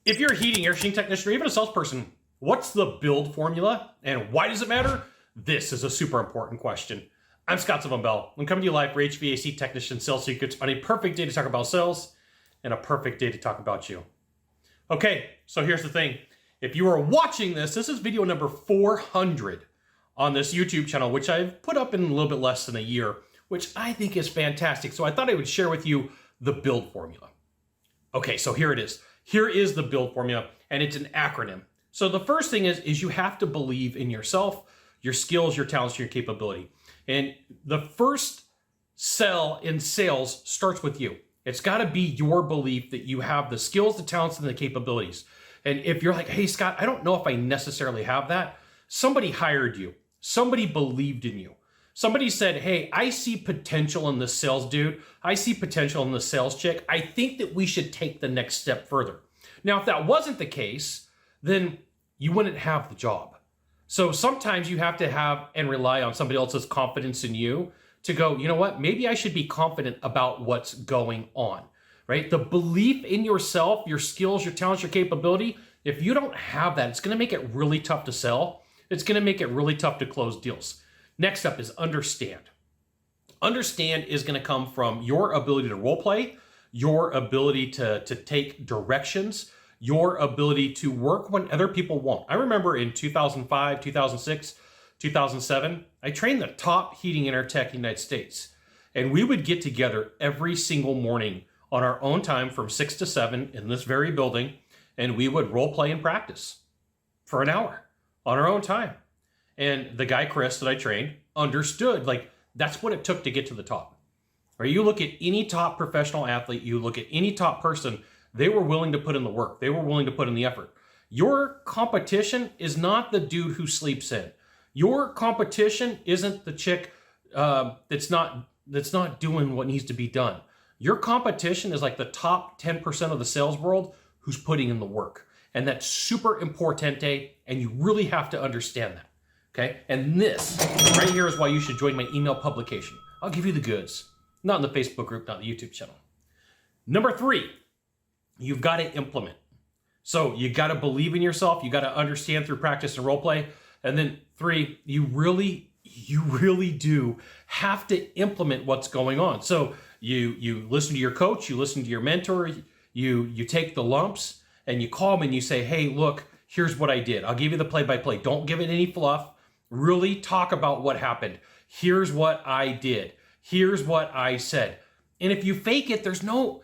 If you're a heating, air conditioning technician, or even a salesperson, what's the build formula and why does it matter? This is a super important question. I'm Scott Bell. I'm coming to you live for HVAC technician sales secrets on a perfect day to talk about sales and a perfect day to talk about you. Okay, so here's the thing. If you are watching this, this is video number 400 on this YouTube channel, which I've put up in a little bit less than a year, which I think is fantastic. So I thought I would share with you the build formula. Okay, so here it is. Here is the build formula, and it's an acronym. So the first thing is you have to believe in yourself, your skills, your talents, your capability. And the first sell in sales starts with you. It's got to be your belief that you have the skills, the talents, and the capabilities. And if you're like, hey, Scott, I don't know if I necessarily have that. Somebody hired you. Somebody believed in you. Somebody said, hey, I see potential in this sales dude. I see potential in this sales chick. I think that we should take the next step further. Now, if that wasn't the case, then you wouldn't have the job. So sometimes you have to have and rely on somebody else's confidence in you to go, you know what, maybe I should be confident about what's going on, right? The belief in yourself, your skills, your talents, your capability, if you don't have that, it's going to make it really tough to sell. It's going to make it really tough to close deals. Next up is understand. Understand is going to come from your ability to role play, your ability to take directions, your ability to work when other people won't. I remember in 2005, 2006, 2007, I trained the top heating intertech in the United States. And we would get together every single morning on our own time from 6 to 7 in this very building, and we would role play and practice for an hour on our own time. And the guy, Chris, that I trained, understood, like, that's what it took to get to the top. Or you look at any top professional athlete, you look at any top person, they were willing to put in the work. They were willing to put in the effort. Your competition is not the dude who sleeps in. Your competition isn't the chick that's not doing what needs to be done. Your competition is like the top 10% of the sales world who's putting in the work. And that's super importante, and you really have to understand that. Okay, and this right here is why you should join my email publication. I'll give you the goods. Not in the Facebook group, not the YouTube channel. Number 3, you've got to implement. So you got to believe in yourself. You got to understand through practice and role play. And then 3, you really do have to implement what's going on. So you listen to your coach, you listen to your mentor, you take the lumps and you call them and you say, hey, look, here's what I did. I'll give you the play-by-play. Don't give it any fluff. Really talk about what happened. Here's what I did. Here's what I said. And if you fake it, there's no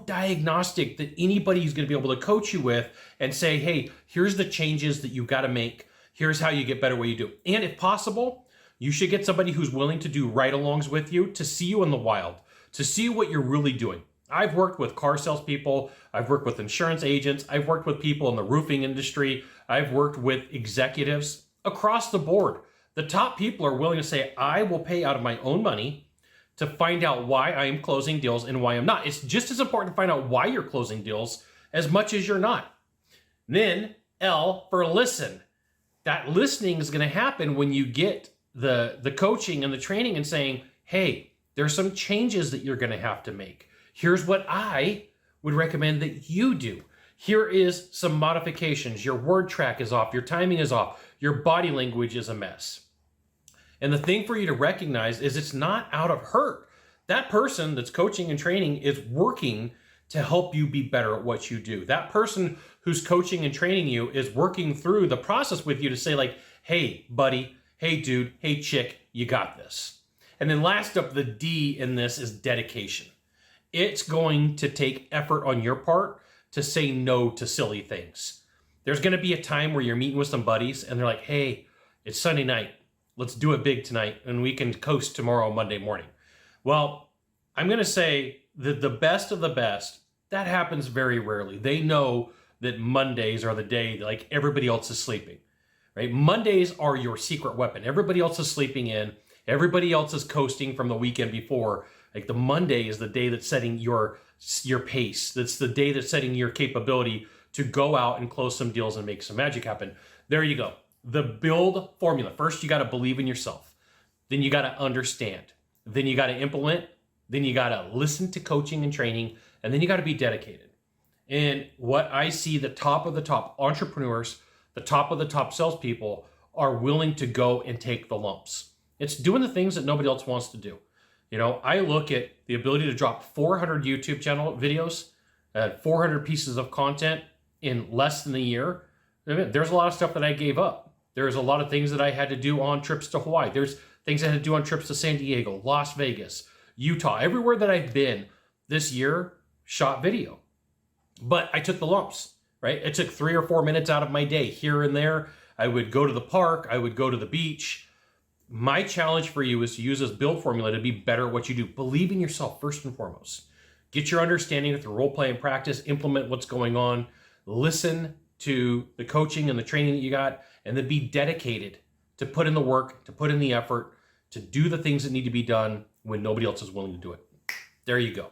diagnostic that anybody's going to be able to coach you with and say, hey, here's the changes that you've got to make. Here's how you get better what you do. And if possible, you should get somebody who's willing to do ride-alongs with you to see you in the wild, to see what you're really doing. I've worked with car salespeople. I've worked with insurance agents. I've worked with people in the roofing industry. I've worked with executives across the board. The top people are willing to say, I will pay out of my own money to find out why I am closing deals and why I'm not. It's just as important to find out why you're closing deals as much as you're not. Then L for listen. That listening is going to happen when you get the coaching and the training and saying, hey, there's some changes that you're going to have to make. Here's what I would recommend that you do. Here is some modifications. Your word track is off. Your timing is off. Your body language is a mess. And the thing for you to recognize is it's not out of hurt. That person that's coaching and training is working to help you be better at what you do. That person who's coaching and training you is working through the process with you to say like, hey, buddy, hey, dude, hey, chick, you got this. And then last up, the D in this is dedication. It's going to take effort on your part to say no to silly things. There's going to be a time where you're meeting with some buddies and they're like, hey, it's Sunday night. Let's do it big tonight and we can coast tomorrow, Monday morning. Well, I'm going to say that the best of the best, that happens very rarely. They know that Mondays are the day like everybody else is sleeping, right? Mondays are your secret weapon. Everybody else is sleeping in. Everybody else is coasting from the weekend before. Like the Monday is the day that's setting your pace. That's the day that's setting your capability to go out and close some deals and make some magic happen. There you go. The build formula. First, you got to believe in yourself. Then you got to understand. Then you got to implement. Then you got to listen to coaching and training. And then you got to be dedicated. And what I see, the top of the top entrepreneurs, the top of the top salespeople are willing to go and take the lumps. It's doing the things that nobody else wants to do. You know, I look at the ability to drop 400 YouTube channel videos, 400 pieces of content in less than a year. There's a lot of stuff that I gave up. There's a lot of things that I had to do on trips to Hawaii. There's things I had to do on trips to San Diego, Las Vegas, Utah, everywhere that I've been this year, shot video. But I took the lumps, right? It took 3 or 4 minutes out of my day here and there. I would go to the park. I would go to the beach. My challenge for you is to use this build formula to be better at what you do. Believe in yourself first and foremost. Get your understanding through role play and practice. Implement what's going on. Listen to the coaching and the training that you got, and then be dedicated to put in the work, to put in the effort, to do the things that need to be done when nobody else is willing to do it. There you go.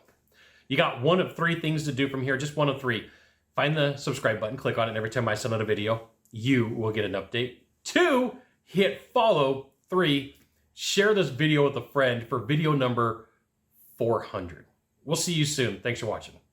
You got one of 3 things to do from here, just one of 3. Find the subscribe button, click on it, and every time I send out a video, you will get an update. 2, hit follow. 3, share this video with a friend for video number 400. We'll see you soon. Thanks for watching.